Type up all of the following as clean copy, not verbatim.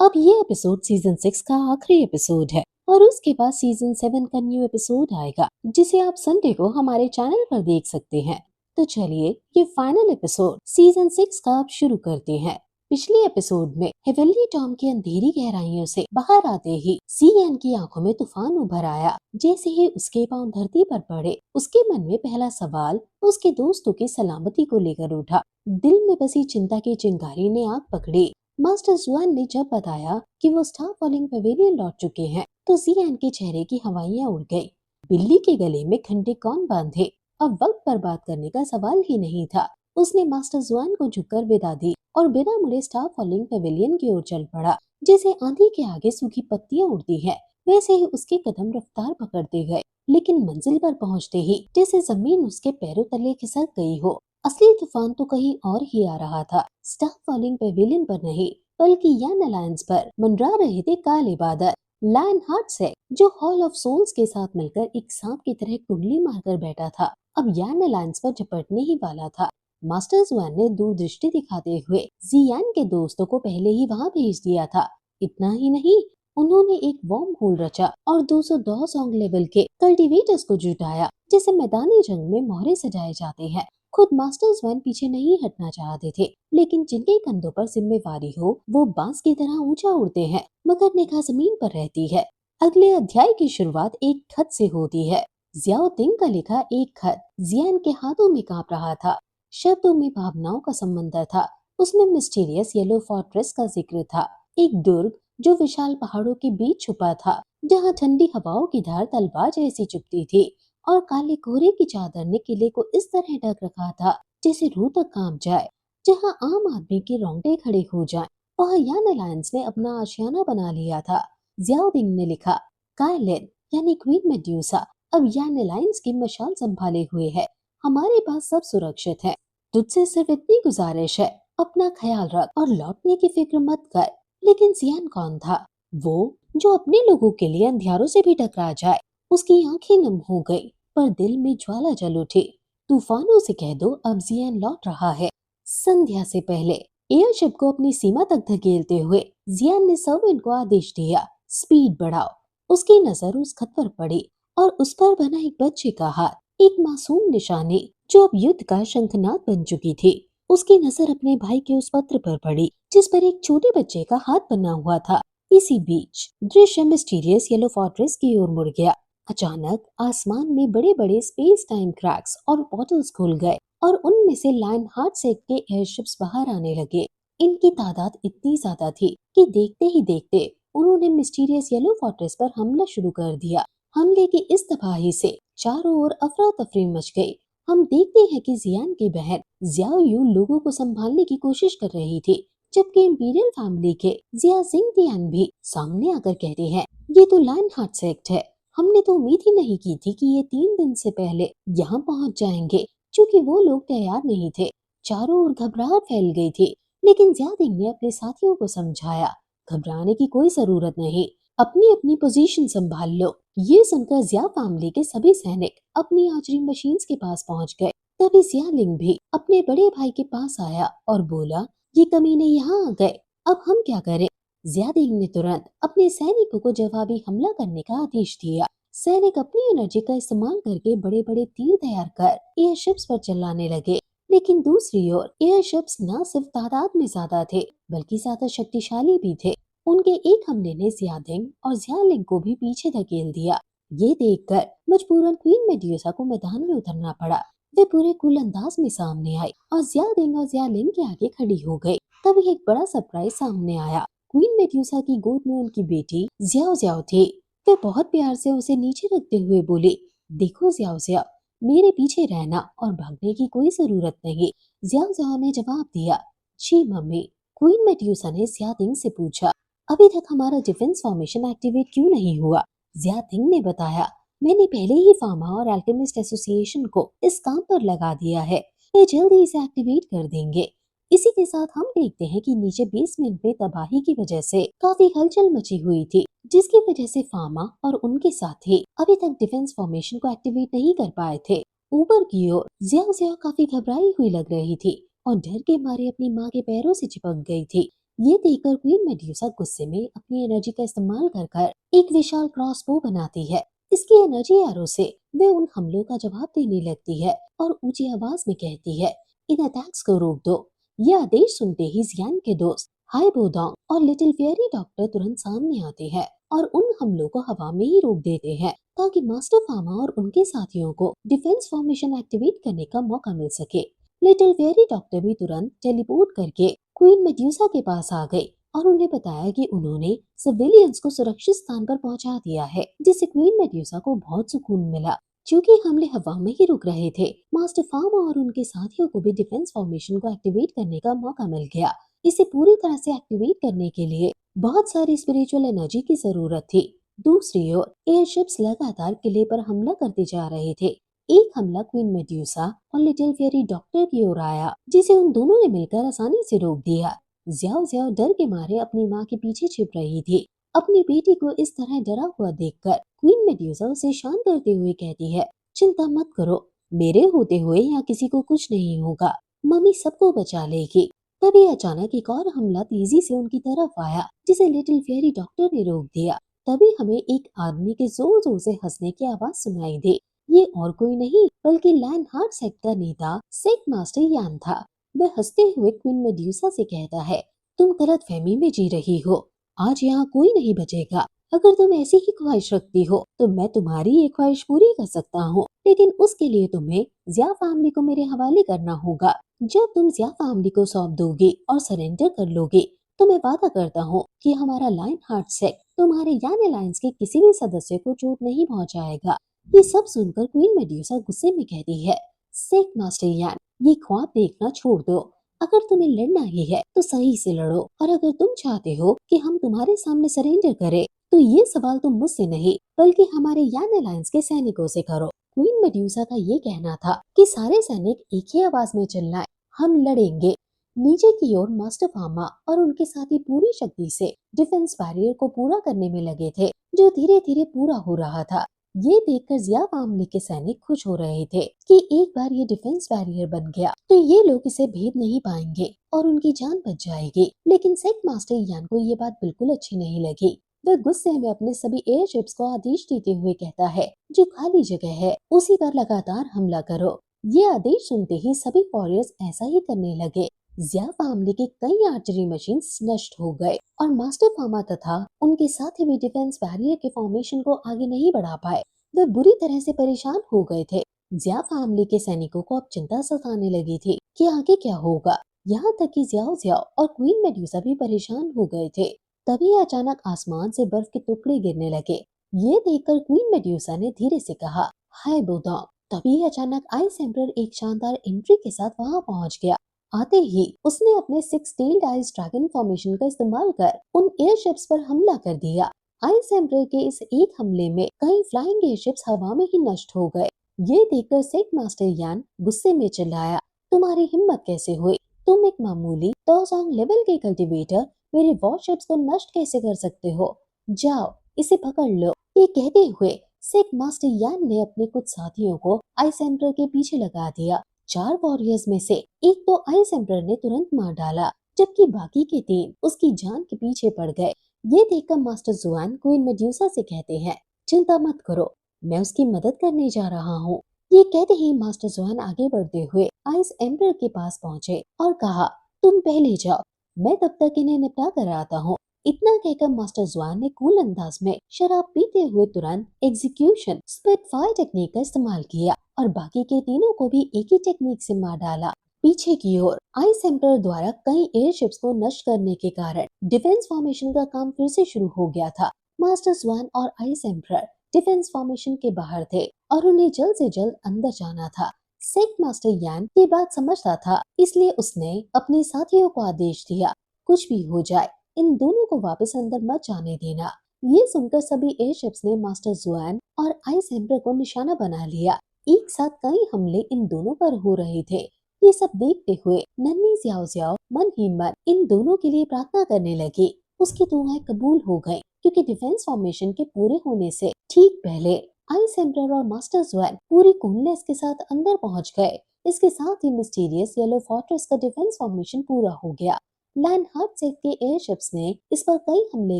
अब ये episode season 6 का आखिरी एपिसोड है और उसके बाद सीजन 7 का न्यू एपिसोड आएगा जिसे आप संडे को हमारे चैनल पर देख सकते हैं। तो चलिए ये फाइनल एपिसोड सीजन 6 का अब शुरू करते हैं। पिछले एपिसोड में हेवनली टॉम की अंधेरी गहराइयों से बाहर आते ही सीएन की आंखों में तूफान उभर आया। जैसे ही उसके पांव धरती पर पड़े उसके मन में पहला सवाल उसके दोस्तों की सलामती को लेकर उठा। दिल में बसी चिंता की चिंगारी ने आग पकड़ी। मास्टर जुआन ने जब बताया कि वो स्टार फॉलिंग पवेलियन लौट चुके हैं तो जियान के चेहरे की हवाइयां उड़ गई। बिल्ली के गले में घंटे कौन बांधे? अब वक्त बर्बाद करने का सवाल ही नहीं था। उसने मास्टर जुआन को झुककर विदा दी और बिना मुड़े स्टार फॉलिंग पवेलियन की ओर चल पड़ा। जैसे आंधी के आगे सूखी पत्तियां उड़ती हैं, वैसे ही उसके कदम रफ्तार पकड़ते गए। लेकिन मंजिल पर पहुंचते ही जैसे जमीन उसके पैरों तले खिसक गई हो। असली तूफान तो कहीं और ही आ रहा था। स्टार फॉलिंग पेविलियन पर नहीं बल्कि यान अलायंस पर मंडरा रहे थे काले बादल। लायन हार्ट से जो हॉल ऑफ सोल्स के साथ मिलकर एक सांप की तरह कुंडली मारकर बैठा था, अब यान अलायंस पर झपटने ही वाला था। मास्टर जुआन ने दूरदृष्टि दिखाते हुए जियान के दोस्तों को पहले ही वहां भेज दिया था। इतना ही नहीं, उन्होंने एक वॉर्म होल रचा और 210 सॉन्ग लेवल के कल्टीवेटर्स को जुटाया जैसे मैदानी जंग में मोहरे सजाए जाते हैं। खुद मास्टर जुआन पीछे नहीं हटना चाहते थे, लेकिन जिनके कंधों पर जिम्मेवारी हो वो बांस की तरह ऊंचा उड़ते हैं मगर निगाह जमीन पर रहती है। अगले अध्याय की शुरुआत एक खत से होती है। जियाओ तिंग का लिखा एक खत जियान के हाथों में कांप रहा था। शब्दों में भावनाओं का समंदर था। उसमें मिस्टीरियस येलो फोर्ट्रेस का जिक्र था, एक दुर्ग जो विशाल पहाड़ों के बीच छुपा था, जहाँ ठंडी हवाओं की धार तलवार जैसी चुभती थी और काले कोहरे की चादर ने किले को इस तरह ढक रखा था जैसे रूह तक कांप जाए। जहाँ आम आदमी के रोंगटे खड़े हो जाएं, वहाँ यान अलायंस ने अपना आशियाना बना लिया था। जियाओदिंग ने लिखा, कायलिन यानी क्वीन मेड्यूसा अब यान अलायंस की मशाल संभाले हुए है। हमारे पास सब सुरक्षित है। तुझसे सिर्फ इतनी गुजारिश है, अपना ख्याल रख और लौटने की फिक्र मत कर। लेकिन जियान कौन था? वो जो अपने लोगों के लिए अंधियारों से भी टकरा जाए। उसकी आंखें नम हो गई पर दिल में ज्वाला जल उठी। तूफानों से कह दो अब जियान लौट रहा है। संध्या से पहले एयरशिप को अपनी सीमा तक धकेलते हुए जियान ने सर्वेंट को आदेश दिया, स्पीड बढ़ाओ। उसकी नजर उस खत पर पड़ी और उस पर बना एक बच्चे का हाथ, एक मासूम निशानी जो अब युद्ध का शंखनाद बन चुकी थी। उसकी नजर अपने भाई के उस पत्र पर पड़ी जिस पर एक छोटे बच्चे का हाथ बना हुआ था। इसी बीच दृश्य मिस्टीरियस येलो फोर्ट्रेस की ओर मुड़ गया। अचानक आसमान में बड़े बड़े स्पेस टाइम क्रैक्स और पोर्टल्स खुल गए और उनमें से लायन हार्ट सेट के एयरशिप्स बाहर आने लगे। इनकी तादाद इतनी ज्यादा थी कि देखते ही देखते उन्होंने मिस्टीरियस येलो फोर्ट्रेस पर हमला शुरू कर दिया। हमले की इस तबाही से चारों ओर अफरा तफरी मच गई। हम देखते हैं कि जियान की बहन जियाओ यू लोगों को संभालने की कोशिश कर रही थी, जबकि इंपीरियल फैमिली के जिया जिंगतियान भी सामने आकर कहते हैं, ये तो लायन हार्ट सेक्ट है। हमने तो उम्मीद ही नहीं की थी कि ये 3 दिन से पहले यहाँ पहुँच जाएंगे। चूँकि वो लोग तैयार नहीं थे, चारों ओर घबराहट फैल गई थी। लेकिन जियादिंग ने अपने साथियों को समझाया, घबराने की कोई जरूरत नहीं, अपनी अपनी पोजीशन संभाल लो। ये सुनकर जिया फैमिली के सभी सैनिक अपनी आर्चरी मशीन्स के पास पहुंच गए। तभी जियालिंग भी अपने बड़े भाई के पास आया और बोला, ये कमीने यहाँ आ गए, अब हम क्या करें? जियादिंग ने तुरंत अपने सैनिकों को जवाबी हमला करने का आदेश दिया। सैनिक अपनी एनर्जी का इस्तेमाल करके बड़े बड़े तीर तैयार कर एयरशिप्स पर चलाने लगे। लेकिन दूसरी ओर एयरशिप्स न सिर्फ तादाद में ज्यादा थे बल्कि ज्यादा शक्तिशाली भी थे। उनके एक हमले ने जियादिंग और जियालिंग को भी पीछे धकेल दिया। ये देखकर मजबूरन क्वीन मेड्यूसा को मैदान में उतरना पड़ा। वे पूरे कुल अंदाज में सामने आई और जियादिंग और जियालिंग के आगे खड़ी हो गई। तभी एक बड़ा सरप्राइज सामने आया। क्वीन मेड्यूसा की गोद में उनकी बेटी जियाओ जियाओ थी। वे बहुत प्यार से उसे नीचे रखते हुए बोली, देखो जियाओ जियाओ, मेरे पीछे रहना और भागने की कोई जरूरत नहीं। जियाओ जियाओ ने जवाब दिया, जी मम्मी। क्वीन मेड्यूसा ने जियादिंग से पूछा, अभी तक हमारा डिफेंस फॉर्मेशन एक्टिवेट क्यों नहीं हुआ? जियादिंग ने बताया, मैंने पहले ही फार्मा और अल्केमिस्ट एसोसिएशन को इस काम पर लगा दिया है। वे जल्द ही इसे एक्टिवेट कर देंगे। इसी के साथ हम देखते हैं कि नीचे बेसमेंट में तबाही की वजह से काफी हलचल मची हुई थी, जिसकी वजह से फार्मा और उनके साथी अभी तक डिफेंस फॉर्मेशन को एक्टिवेट नहीं कर पाए थे। ऊपर की ओर जियाओ जियाओ काफी घबराई हुई लग रही थी और डर के मारे अपनी माँ के पैरों से चिपक गई थी। ये देखकर क्वीन मेड्यूसा गुस्से में अपनी एनर्जी का इस्तेमाल कर कर एक विशाल क्रॉसबो बनाती है। इसकी एनर्जी एरो से वे उन हमलों का जवाब देने लगती है और ऊंची आवाज में कहती है, इन अटैक्स को रोक दो। ये आदेश सुनते ही जियान के दोस्त हाई बोडोंग और लिटिल फेयरी डॉक्टर तुरंत सामने आते हैं और उन हमलों को हवा में ही रोक देते हैं ताकि मास्टर फार्मा और उनके साथियों को डिफेंस फॉर्मेशन एक्टिवेट करने का मौका मिल सके। लिटिल फेयरी डॉक्टर भी तुरंत टेलीपोर्ट करके क्वीन मेड्यूसा के पास आ गई और उन्हें बताया कि उन्होंने सिविलियंस को सुरक्षित स्थान पर पहुंचा दिया है, जिससे क्वीन मेड्यूसा को बहुत सुकून मिला। क्योंकि हमले हवा में ही रुक रहे थे, मास्टर फार्मा और उनके साथियों को भी डिफेंस फॉर्मेशन को एक्टिवेट करने का मौका मिल गया। इसे पूरी तरह से एक्टिवेट करने के लिए बहुत सारी स्पिरिचुअल एनर्जी की जरूरत थी। दूसरी ओर एयरशिप्स लगातार किले पर हमला करते जा रहे थे। एक हमला क्वीन मेड्यूसा और लिटिल फेयरी डॉक्टर की ओर आया, जिसे उन दोनों ने मिलकर आसानी से रोक दिया। ज्याओ ज्याओ डर के मारे अपनी माँ के पीछे छिप रही थी। अपनी बेटी को इस तरह डरा हुआ देखकर क्वीन मेड्यूसा उसे शांत करते हुए कहती है, चिंता मत करो, मेरे होते हुए यहाँ किसी को कुछ नहीं होगा, मम्मी सबको बचा लेगी। तभी अचानक एक और हमला तेजी से उनकी तरफ आया, जिसे लिटिल फेयरी डॉक्टर ने रोक दिया। तभी हमें एक आदमी के जोर जोर से हंसने की आवाज सुनाई दी। ये और कोई नहीं बल्कि लैंड हार्ट सेक्ट का नेता सेक्ट मास्टर यान था। वह हंसते हुए क्वीन मेड्यूसा से कहता है, तुम गलत फहमी में जी रही हो, आज यहाँ कोई नहीं बचेगा। अगर तुम ऐसी ही ख्वाहिश रखती हो तो मैं तुम्हारी ये ख्वाहिश पूरी कर सकता हूँ, लेकिन उसके लिए तुम्हें जिया फैमिली को मेरे हवाले करना होगा। जब तुम जिया फैमिली को सौंप दोगी और सरेंडर कर लोगे तो मैं वादा करता हूँ कि हमारा लाइन हार्ट सेक्ट तुम्हारे यान अलायंस के किसी भी सदस्य को चोट नहीं पहुँचाएगा। ये सब सुनकर क्वीन मेड्यूसा गुस्से में कहती है, सेक्ट मास्टर यान, ये ख्वाब देखना छोड़ दो। अगर तुम्हें लड़ना ही है तो सही से लड़ो, और अगर तुम चाहते हो कि हम तुम्हारे सामने सरेंडर करें तो ये सवाल तुम मुझसे नहीं बल्कि हमारे यान अलायंस के सैनिकों से करो। क्वीन मेड्यूसा का ये कहना था कि सारे सैनिक एक ही आवाज में चिल्लाएं, हम लड़ेंगे। नीचे की ओर मास्टर फार्मा और उनके साथी पूरी शक्ति से डिफेंस बैरियर को पूरा करने में लगे थे, जो धीरे धीरे पूरा हो रहा था। ये देखकर जिया फैमिली के सैनिक खुश हो रहे थे कि एक बार ये डिफेंस बैरियर बन गया तो ये लोग इसे भेद नहीं पाएंगे और उनकी जान बच जाएगी। लेकिन सेक्ट मास्टर यान को ये बात बिल्कुल अच्छी नहीं लगी। वह गुस्से में अपने सभी एयरशिप्स को आदेश देते हुए कहता है, जो खाली जगह है उसी पर लगातार हमला करो। ये आदेश सुनते ही सभी वॉरियर्स ऐसा ही करने लगे। जिया फैमिली के कई आर्चरी मशीन नष्ट हो गए और मास्टर फार्मा तथा उनके साथी भी डिफेंस बैरियर के फॉर्मेशन को आगे नहीं बढ़ा पाए। वे बुरी तरह से परेशान हो गए थे। जिया फैमिली के सैनिकों को अब चिंता सताने लगी थी कि आगे क्या होगा। यहाँ तक कि जियाओ जियाओ और क्वीन मेड्यूसा भी परेशान हो गए थे। तभी अचानक आसमान से बर्फ के टुकड़े गिरने लगे। ये देखकर क्वीन मेड्यूसा ने धीरे से कहा, हाय बोडोंग। तभी अचानक आइस एम्परर एक शानदार एंट्री के साथ वहाँ पहुँच गया। आते ही उसने अपने 6 टेल्ड आइस ड्रैगन फॉर्मेशन का इस्तेमाल कर उन एयरशिप्स पर हमला कर दिया। आइस एम्परर के इस एक हमले में कई फ्लाइंग एयरशिप्स हवा में ही नष्ट हो गए। ये देखकर सेक्ट मास्टर यान गुस्से में चिल्लाया, तुम्हारी हिम्मत कैसे हुई? तुम एक मामूली तोसोंग लेवल के कल्टीवेटर मेरे वॉरशिप्स को नष्ट कैसे कर सकते हो? जाओ इसे पकड़ लो। ये कहते हुए सेक्ट मास्टर यान ने अपने कुछ साथियों को आइस एम्परर के पीछे लगा दिया। 4 वॉरियर्स में से एक तो आइस एम्परर ने तुरंत मार डाला, जबकि बाकी के 3 उसकी जान के पीछे पड़ गए। ये देखकर मास्टर जुआन क्वीन मेड्यूसा से कहते हैं, चिंता मत करो, मैं उसकी मदद करने जा रहा हूँ। ये कहते ही मास्टर जुआन आगे बढ़ते हुए आइस एम्परर के पास पहुँचे और कहा, तुम पहले जाओ, मैं तब तक इन्हें निपटा कर आता हूँ। इतना कहकर मास्टर जुआन ने कूल अंदाज में शराब पीते हुए तुरंत एग्जीक्यूशन स्पिटफायर टेक्निक का इस्तेमाल किया और बाकी के तीनों को भी एक ही टेक्निक से मार डाला। पीछे की ओर आइस एम्परर द्वारा कई एयरशिप्स को नष्ट करने के कारण डिफेंस फॉर्मेशन का काम फिर से शुरू हो गया था। मास्टर स्वान और आइस एम्परर डिफेंस फॉर्मेशन के बाहर थे और उन्हें जल्द से जल्द अंदर जाना था। सेक्ट मास्टर यान ये बात समझता था, इसलिए उसने अपने साथियों को आदेश दिया, कुछ भी हो जाए इन दोनों को वापस अंदर मत जाने देना। ये सुनकर सभी एयरशिप्स ने मास्टर जुआन और आइस एम्परर को निशाना बना लिया। एक साथ कई हमले इन दोनों पर हो रहे थे। ये सब देखते हुए नन्ही जियाओ जियाओ मन ही मन इन दोनों के लिए प्रार्थना करने लगी। उसकी दुआएं कबूल हो गईं, क्योंकि डिफेंस फॉर्मेशन के पूरे होने से ठीक पहले आइस एम्परर और मास्टर जुआन पूरी कूलनेस के साथ अंदर पहुंच गए। इसके साथ ही मिस्टीरियस येलो फोर्ट्रेस का डिफेंस फॉर्मेशन पूरा हो गया। लायन हार्ट सेट के एयरशिप्स ने इस पर कई हमले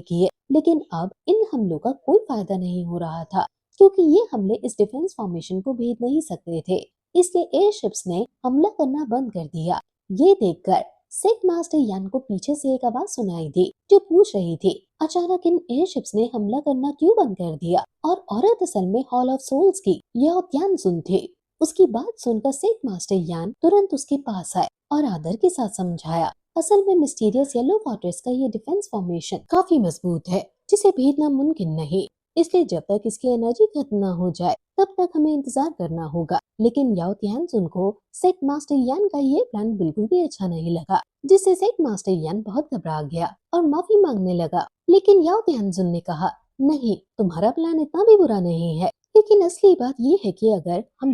किए, लेकिन अब इन हमलों का कोई फायदा नहीं हो रहा था क्योंकि ये हमले इस डिफेंस फॉर्मेशन को भेद नहीं सकते थे। इसलिए एयरशिप्स ने हमला करना बंद कर दिया। ये देखकर सेट मास्टर यान को पीछे से एक आवाज सुनाई दी जो पूछ रही थी, अचानक इन एयरशिप्स ने हमला करना क्यों बंद कर दिया? और औरत असल में हॉल ऑफ सोल्स की यह ज्ञान सुन थी। उसकी बात सुनकर सेट मास्टर यान तुरंत उसके पास आए और आदर के साथ समझाया, असल में मिस्टीरियस येलो फोर्ट्रेस का ये डिफेंस फॉर्मेशन काफी मजबूत है जिसे भेदना मुमकिन नहीं, इसलिए जब तक इसकी एनर्जी खत्म न हो जाए तब तक हमें इंतजार करना होगा। लेकिन याओ तियानसुन को सेट मास्टर यान का ये प्लान बिल्कुल भी अच्छा नहीं लगा, जिससे सेट मास्टर यान बहुत घबरा गया और माफी मांगने लगा। लेकिन याओ तियानसुन ने कहा, नहीं, तुम्हारा प्लान इतना भी बुरा नहीं है, लेकिन असली बात ये है कि अगर हम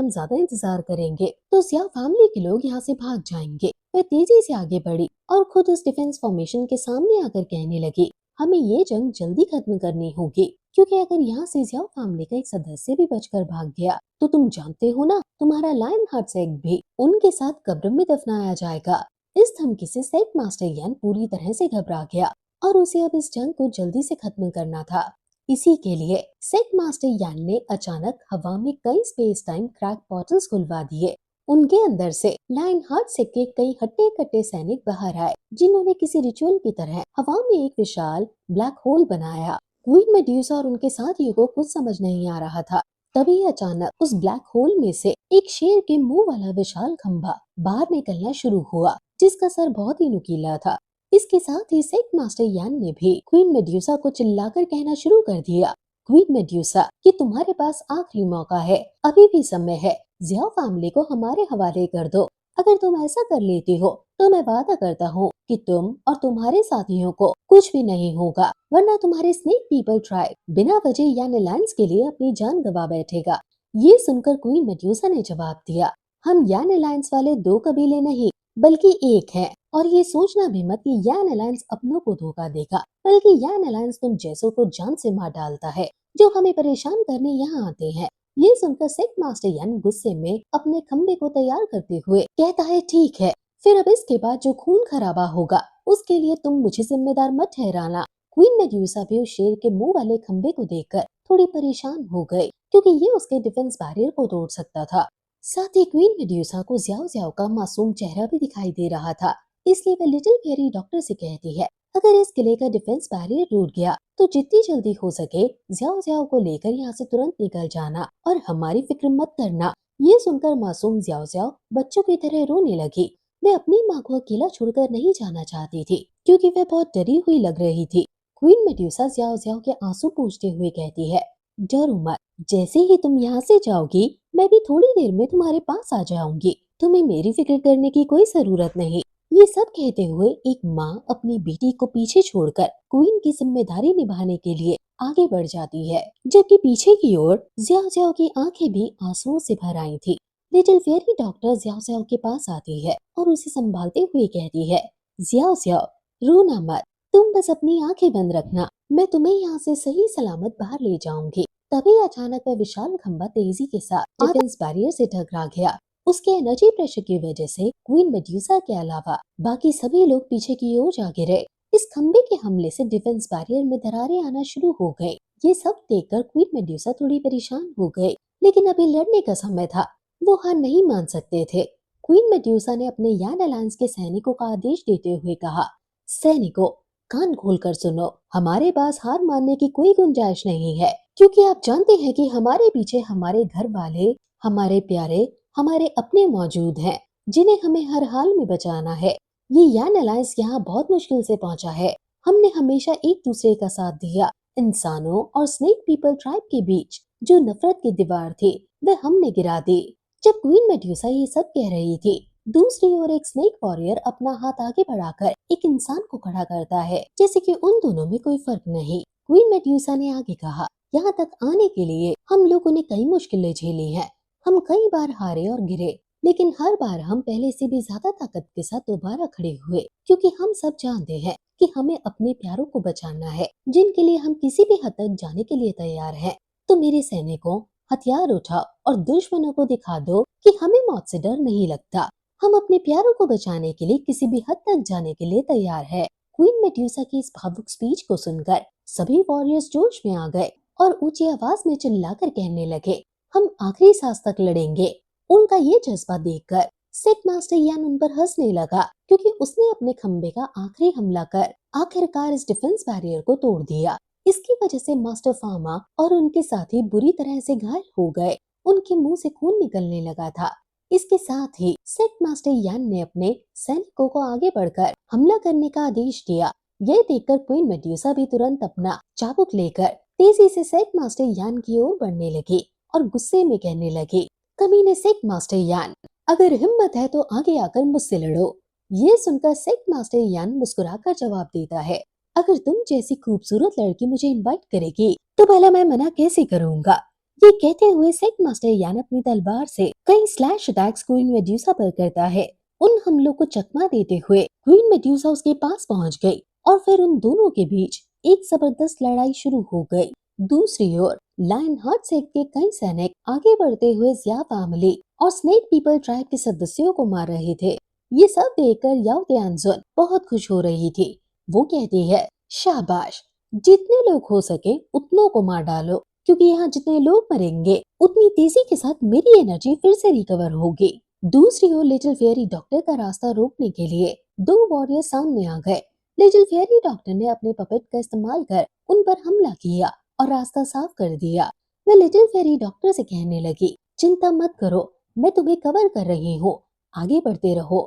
ज्यादा इंतजार करेंगे तो जिया फैमिली के लोग यहाँ से भाग जाएंगे। वह तेजी से आगे बढ़ी और खुद उस डिफेंस फॉर्मेशन के सामने आकर कहने लगी, हमें ये जंग जल्दी खत्म करनी होगी क्योंकि अगर यहाँ से जिया फैमिली का एक सदस्य भी बचकर भाग गया तो तुम जानते हो ना, तुम्हारा लायन हार्ट सेट भी उनके साथ कब्र में दफनाया जाएगा। इस धमकी से सेट मास्टर यान पूरी तरह से घबरा गया और उसे अब इस जंग को जल्दी से खत्म करना था। इसी के लिए सेट मास्टर यान ने अचानक हवा में कई स्पेस टाइम क्रैक पोर्टल्स खुलवा दिए। उनके अंदर से लायन हार्ट सेट के कई हट्टे कट्टे सैनिक बाहर आए जिन्होंने किसी रिचुअल की तरह हवा में एक विशाल ब्लैक होल बनाया। क्वीन मेड्यूसा और उनके साथियों को कुछ समझ नहीं आ रहा था। तभी अचानक उस ब्लैक होल में से एक शेर के मुंह वाला विशाल खंभा बाहर निकलना शुरू हुआ जिसका सर बहुत ही नुकीला था। इसके साथ ही सेट मास्टर यान ने भी क्वीन मेड्यूसा को चिल्लाकर कहना शुरू कर दिया, क्वीन मेड्यूसा कि तुम्हारे पास आखिरी मौका है, अभी भी समय है, जिया फैमिली को हमारे हवाले कर दो। अगर तुम ऐसा कर लेती हो तो मैं वादा करता हूँ कि तुम और तुम्हारे साथियों को कुछ भी नहीं होगा, वरना तुम्हारे स्नेक पीपल ट्राइब बिना वजह यान अलायंस के लिए अपनी जान गवा बैठेगा। ये सुनकर क्वीन मेड्यूसा ने जवाब दिया, हम यान अलायंस वाले दो कबीले नहीं बल्कि एक हैं, और ये सोचना भी मत कि यान अलायंस अपनों को धोखा देगा, बल्कि यान अलायंस तुम जैसों को जान से मार डालता है जो हमें परेशान करने यहाँ आते हैं। ये सुनकर सेट मास्टर यान गुस्से में अपने खंबे को तैयार करते हुए कहता है, ठीक है, फिर अब इसके बाद जो खून खराबा होगा उसके लिए तुम मुझे जिम्मेदार मत ठहराना। क्वीन मेड्यूसा भी उस शेर के मुंह वाले खंबे को देखकर थोड़ी परेशान हो गई क्योंकि ये उसके डिफेंस बैरियर को तोड़ सकता था। साथ ही क्वीन मेड्यूसा को जियाओ जियाओ का मासूम चेहरा भी दिखाई दे रहा था, इसलिए वह लिटिल फेरी डॉक्टर से कहती है, अगर इस किले का डिफेंस बैरियर टूट गया तो जितनी जल्दी हो सके जियाओ जियाओ को लेकर यहाँ से तुरंत निकल जाना और हमारी फिक्र मत करना। ये सुनकर मासूम जियाओ जियाओ बच्चों की तरह रोने लगी। वे अपनी माँ को अकेला छोड़कर नहीं जाना चाहती थी क्योंकि वह बहुत डरी हुई लग रही थी। क्वीन मेड्यूसा जियाओ जियाओ के आंसू पोंछते हुए कहती है, डरो मत, जैसे ही तुम यहाँ से जाओगी मैं भी थोड़ी देर में तुम्हारे पास आ जाऊंगी, तुम्हें मेरी फिक्र करने की कोई जरूरत नहीं। ये सब कहते हुए एक माँ अपनी बेटी को पीछे छोड़कर क्वीन की जिम्मेदारी निभाने के लिए आगे बढ़ जाती है, जबकि पीछे की ओर जियाओ जियाओ की आंखें भी आंसुओं से भर आई थी। Little fairy doctor Xiao Xiao के पास आती है और उसे संभालते हुए कहती है, जियाओ जियाओ रोना मत, तुम बस अपनी आंखें बंद रखना, मैं तुम्हें यहाँ से सही सलामत बाहर ले जाऊंगी। तभी अचानक वह विशाल खंबा तेजी के साथ डिफेंस बैरियर से टकरा गया। उसके एनर्जी प्रेशर की वजह से क्वीन मेड्यूसा के अलावा बाकी सभी लोग पीछे की ओर जा गिरे। इस खंबे के हमले से डिफेंस बैरियर में दरारें आना शुरू हो गई। ये सब देखकर क्वीन मेड्यूसा थोड़ी परेशान हो गई, लेकिन अभी लड़ने का समय था, वो हार नहीं मान सकते थे। क्वीन मेड्यूसा ने अपने यान अलायंस के सैनिकों का आदेश देते हुए कहा, सैनिकों, कान खोलकर सुनो, हमारे पास हार मानने की कोई गुंजाइश नहीं है क्योंकि आप जानते हैं कि हमारे पीछे हमारे घर वाले, हमारे प्यारे, हमारे अपने मौजूद हैं जिन्हें हमें हर हाल में बचाना है। ये यान अलायंस यहाँ बहुत मुश्किल से पहुँचा है। हमने हमेशा एक दूसरे का साथ दिया। इंसानों और स्नेक पीपल ट्राइब के बीच जो नफरत की दीवार थी वह हमने गिरा दी। जब क्वीन मेड्यूसा ये सब कह रही थी, दूसरी ओर एक स्नेक वॉरियर अपना हाथ आगे बढ़ाकर एक इंसान को खड़ा करता है जैसे कि उन दोनों में कोई फर्क नहीं। क्वीन मेड्यूसा ने आगे कहा, यहाँ तक आने के लिए हम लोगों ने कई मुश्किलें झेली हैं। हम कई बार हारे और गिरे, लेकिन हर बार हम पहले से भी ज्यादा ताकत के साथ दोबारा खड़े हुए क्योंकि हम सब जानते हैं कि हमें अपने प्यारों को बचाना है जिनके लिए हम किसी भी हद तक जाने के लिए तैयार हैं। तो मेरे सैनिकों, हथियार उठाओ और दुश्मनों को दिखा दो कि हमें मौत से डर नहीं लगता। हम अपने प्यारों को बचाने के लिए किसी भी हद तक जाने के लिए तैयार है। क्वीन मेड्यूसा की इस भावुक स्पीच को सुनकर सभी वॉरियर्स जोश में आ गए और ऊंची आवाज में चिल्लाकर कहने लगे, हम आखिरी सांस तक लड़ेंगे। उनका ये जज्बा देखकर सिख मास्टर यान उन पर हंसने लगा, क्योंकि उसने अपने खंबे का आखिरी हमला कर आखिरकार इस डिफेंस बैरियर को तोड़ दिया। इसकी वजह से मास्टर फार्मा और उनके साथी बुरी तरह से घायल हो गए। उनके मुंह से खून निकलने लगा था। इसके साथ ही सिख मास्टर यान ने अपने सैनिकों को आगे बढ़कर हमला करने का आदेश दिया। यह देखकर क्वीन मेड्यूसा भी तुरंत अपना चाबुक लेकर तेजी से सिख मास्टर यान की ओर बढ़ने लगी और गुस्से में कहने लगी, कमीने सिख मास्टर यान, अगर हिम्मत है तो आगे आकर मुझसे लड़ो। ये सुनकर सिख मास्टर यान मुस्कुराकर जवाब देता है, अगर तुम जैसी खूबसूरत लड़की मुझे इनवाइट करेगी तो भला मैं मना कैसे करूंगा। ये कहते हुए सिख मास्टर यान अपनी तलवार से कई स्लैश अटैक्स क्वीन मेड्यूसा पर करता है। उन हमलों को चकमा देते हुए क्वीन मेड्यूसा उसके पास पहुंच गई और फिर उन दोनों के बीच एक जबरदस्त लड़ाई शुरू हो गई। दूसरी ओर लायन हार्ट सेक्ट के कई सैनिक आगे बढ़ते हुए ज़िया फैमिली और स्नेक पीपल ट्राइब के सदस्यों को मार रहे थे। ये सब देखकर याओ त्यानजुन बहुत खुश हो रही थी। वो कहती है, शाबाश, जितने लोग हो सके उतनों को मार डालो, क्योंकि यहाँ जितने लोग मरेंगे उतनी तेजी के साथ मेरी एनर्जी फिर से रिकवर होगी। दूसरी ओर लिटिल फेयरी डॉक्टर का रास्ता रोकने के लिए दो वॉरियर सामने आ गए। लिटिल फेयरी डॉक्टर ने अपने पपेट का इस्तेमाल कर उन पर हमला किया और रास्ता साफ कर दिया। वह लिटिल फेयरी डॉक्टर से कहने लगी, चिंता मत करो, मैं तुम्हें कवर कर रही हूँ, आगे बढ़ते रहो।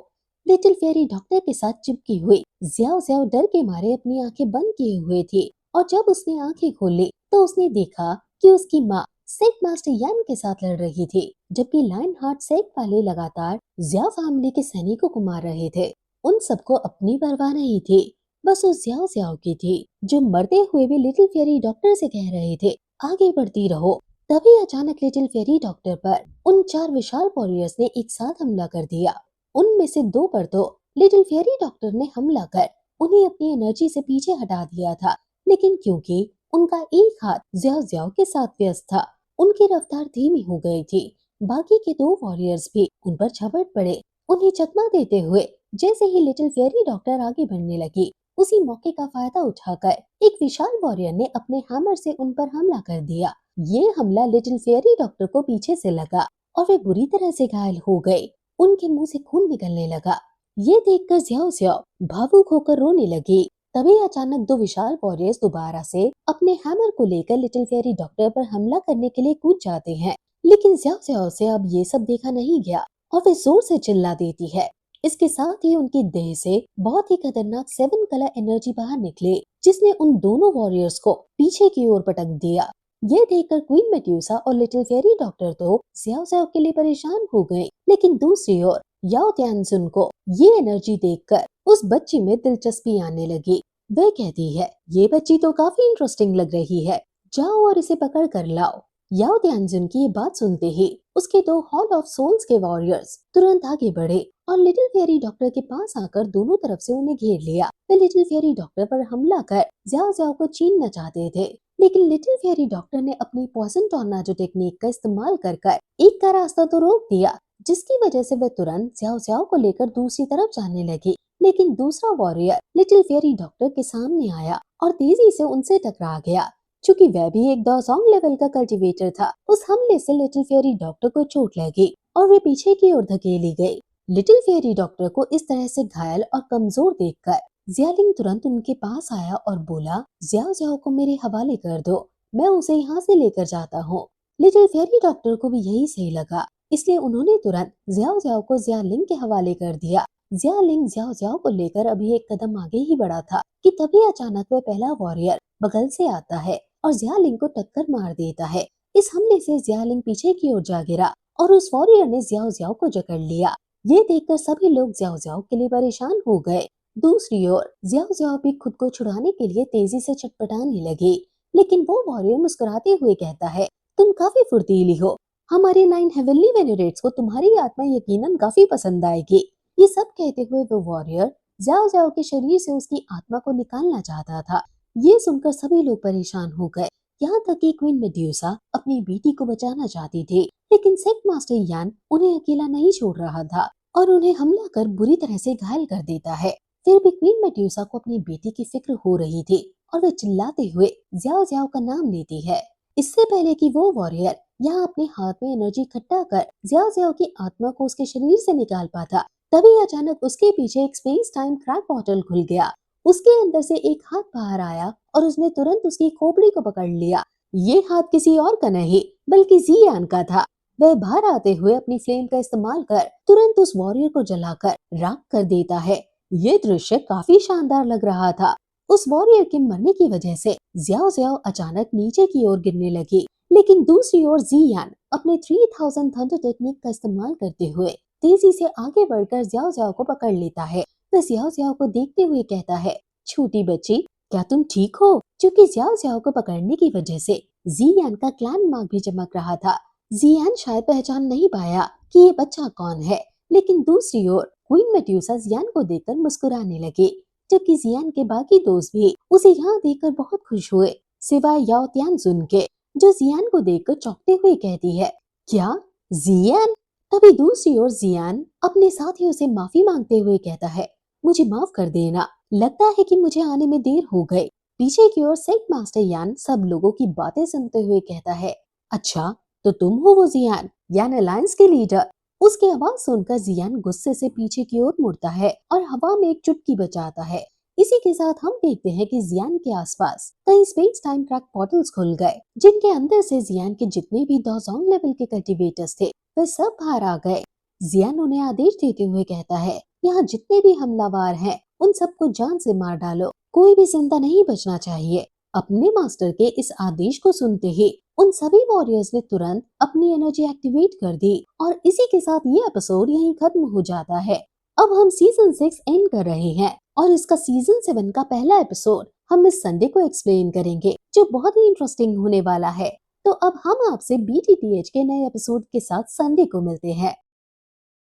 लिटिल फेयरी डॉक्टर के साथ चिपकी हुई ज़ियाओ ज़ियाओ डर के मारे अपनी आंखें बंद किए हुए थी और जब उसने आंखें खोली तो उसने देखा कि उसकी माँ सिख मास्टर यान के साथ लड़ रही थी, जबकि लायन हार्ट सेक वाले लगातार ज़िया फैमिली के सैनिकों को मार रहे थे। उन सबको अपनी परवाह नहीं थी, बस उस ज़ियाओ ज़ियाओ की थी, जो मरते हुए भी लिटिल फेयरी डॉक्टर से कह रहे थे, आगे बढ़ती रहो। तभी अचानक लिटिल फेयरी डॉक्टर पर उन 4 विशाल वॉरियर्स ने एक साथ हमला कर दिया। उनमें से 2 पर तो लिटिल फेयरी डॉक्टर ने हमला कर उन्हें अपनी एनर्जी से पीछे हटा दिया था, लेकिन क्योंकि उनका एक हाथ ज़ियाओ ज़ियाओ के साथ व्यस्त था, उनकी रफ्तार धीमी हो गई थी। बाकी के 2 वॉरियर्स भी उन पर झपट पड़े, उन्हें चकमा देते हुए। जैसे ही लिटिल फेयरी डॉक्टर आगे बढ़ने लगी, उसी मौके का फायदा उठाकर एक विशाल वॉरियर ने अपने हैमर से उन पर हमला कर दिया। ये हमला लिटिल फेयरी डॉक्टर को पीछे से लगा और वे बुरी तरह से घायल हो गए। उनके मुंह से खून निकलने लगा। ये देखकर ज़ियाओ ज़ियाओ भावुक होकर रोने लगी। तभी अचानक 2 विशाल वॉरियर्स दोबारा से अपने हैमर को लेकर लिटिल फेयरी डॉक्टर पर हमला करने के लिए कूद जाते हैं, लेकिन ज़ियाओ ज़ियाओ से अब ये सब देखा नहीं गया और वे जोर से चिल्ला देती है। इसके साथ ही उनकी देह से बहुत ही खतरनाक 7 कलर एनर्जी बाहर निकली, जिसने उन दोनों वॉरियर्स को पीछे की ओर पटक दिया। ये देखकर क्वीन मेड्यूसा और लिटिल फेयरी डॉक्टर तो ज़ियाओ ज़ियाओ के लिए परेशान हो गए, लेकिन दूसरी ओर याओ त्यानजुन को ये एनर्जी देखकर उस बच्ची में दिलचस्पी आने लगी। वह कहती है, ये बच्ची तो काफी इंटरेस्टिंग लग रही है, जाओ और इसे पकड़ कर लाओ। याओ त्यानजुन की ये बात सुनते ही उसके 2 हॉल ऑफ सोल्स के वॉरियर्स तुरंत आगे बढ़े और लिटिल फेयरी डॉक्टर के पास आकर दोनों तरफ से उन्हें घेर लिया। वे लिटिल फेयरी डॉक्टर पर हमला कर ज़ियाओ ज़ियाओ को छीनना चाहते थे, लेकिन लिटिल फेयरी डॉक्टर ने अपनी पॉइजन टॉर्नाडो टेक्निक का इस्तेमाल कर एक का रास्ता तो रोक दिया, जिसकी वजह से वह तुरंत ज़ियाओ ज़ियाओ को लेकर दूसरी तरफ जाने लगी। लेकिन दूसरा वॉरियर लिटिल फेयरी डॉक्टर के सामने आया और तेजी से उनसे टकरा गया। चूंकि वह भी एक डोसोंग लेवल का कल्टीवेटर था, उस हमले से लिटिल फेयरी डॉक्टर को चोट लगी और वे पीछे की ओर धकेली गई। लिटिल फेयरी डॉक्टर को इस तरह से घायल और कमजोर देखकर ज़ियालिंग तुरंत उनके पास आया और बोला, ज़ियाओ ज़ियाओ को मेरे हवाले कर दो, मैं उसे यहाँ से लेकर जाता हूँ। लिटिल फेयरी डॉक्टर को भी यही सही लगा, इसलिए उन्होंने तुरंत ज़ियाओ ज़ियाओ को ज़ियालिंग के हवाले कर दिया। ज़ियालिंग ज़ियाओ ज़ियाओ को लेकर अभी एक कदम आगे ही बढ़ा था कि तभी अचानक वह पहला वॉरियर बगल से आता है और ज़ियालिंग को टक्कर मार देता है। इस हमले से ज़ियालिंग पीछे की ओर जा गिरा और उस वॉरियर ने ज़ियाओ ज़ियाओ को जकड़ लिया। ये देखकर सभी लोग ज़ियाओ ज़ियाओ के लिए परेशान हो गए। दूसरी ओर ज़ियाओ ज़ियाओ भी खुद को छुड़ाने के लिए तेजी से छटपटाने लगी, लेकिन वो वॉरियर मुस्कुराते हुए कहता है, तुम काफी फुर्तीली हो, हमारे 9 हेवनली वेनरेट्स को तुम्हारी आत्मा यकीनन काफी पसंद आएगी। ये सब कहते हुए वो वॉरियर ज़ियाओ ज़ियाओ के शरीर से उसकी आत्मा को निकालना चाहता था। ये सुनकर सभी लोग परेशान हो गए, यहाँ तक कि क्वीन मेड्यूसा अपनी बेटी को बचाना चाहती थी, लेकिन सेक्ट मास्टर यान उन्हें अकेला नहीं छोड़ रहा था। और उन्हें हमला कर बुरी तरह से घायल कर देता है। फिर भी क्वीन मेड्यूसा को अपनी बेटी की फिक्र हो रही थी और वह चिल्लाते हुए ज़्याओ ज़्याओ का नाम लेती है। इससे पहले कि वो वॉरियर यहाँ अपने हाथ में एनर्जी इकट्ठा कर ज़्याओ ज़्याओ की आत्मा को उसके शरीर से निकाल पाता, तभी अचानक उसके पीछे एक स्पेस टाइम क्रैक पोर्टल खुल गया। उसके अंदर से एक हाथ बाहर आया और उसने तुरंत उसकी खोपड़ी को पकड़ लिया। ये हाथ किसी और का नहीं बल्कि जियान का था। वह बाहर आते हुए अपनी फ्लेम का इस्तेमाल कर तुरंत उस वॉरियर को जलाकर राख कर देता है। ये दृश्य काफी शानदार लग रहा था। उस वॉरियर के मरने की वजह से ज़्याओ ज़्याओ अचानक नीचे की ओर गिरने लगी, लेकिन दूसरी ओर जियान अपने 3000 थंडर टेक्निक का इस्तेमाल करते हुए तेजी से आगे बढ़कर ज़्याओ ज़्याओ को पकड़ लेता है। वह ज़्याओ ज़्याओ को देखते हुए कहता है, छोटी बच्ची, क्या तुम ठीक हो? क्योंकि ज़्याओ ज़्याओ को पकड़ने की वजह से जियान का क्लैन मार्क भी चमक रहा था। जियान शायद पहचान नहीं पाया कि ये बच्चा कौन है, लेकिन दूसरी ओर क्वीन मेड्यूसा जियान को देखकर मुस्कुराने लगी, जबकि जियान के बाकी दोस्त भी उसे यहाँ देखकर बहुत खुश हुए, सिवाय याओ तियानजुन के, जो जियान को देखकर चौंकते हुए कहती है, क्या जियान? तभी दूसरी ओर जियान अपने साथियों से माफी मांगते हुए कहता है, मुझे माफ कर देना, लगता है कि मुझे आने में देर हो गई। पीछे की ओर सेंट मास्टर यान सब लोगों की बातें सुनते हुए कहता है, अच्छा तो तुम हो वो जियान, यान अलायंस के लीडर। उसकी आवाज सुनकर जियान गुस्से से पीछे की ओर मुड़ता है और हवा में एक चुटकी बजाता है। इसी के साथ हम देखते हैं कि जियान के आसपास कई स्पेस टाइम क्रैक पोर्टल्स खुल गए, जिनके अंदर से जियान के जितने भी दोजोंग लेवल के कल्टीवेटर्स थे वे सब बाहर आ गए। जियान उन्हें आदेश देते हुए कहता है, यहाँ जितने भी हमलावर हैं उन सबको जान से मार डालो, कोई भी जिंदा नहीं बचना चाहिए। अपने मास्टर के इस आदेश को सुनते ही उन सभी वॉरियर्स ने तुरंत अपनी एनर्जी एक्टिवेट कर दी और इसी के साथ ये एपिसोड यहीं खत्म हो जाता है। अब हम सीजन 6 एंड कर रहे हैं और इसका सीजन 7 का पहला एपिसोड हम इस संडे को एक्सप्लेन करेंगे, जो बहुत ही इंटरेस्टिंग होने वाला है। तो अब हम आपसे BTTH के नए एपिसोड के साथ संडे को मिलते हैं।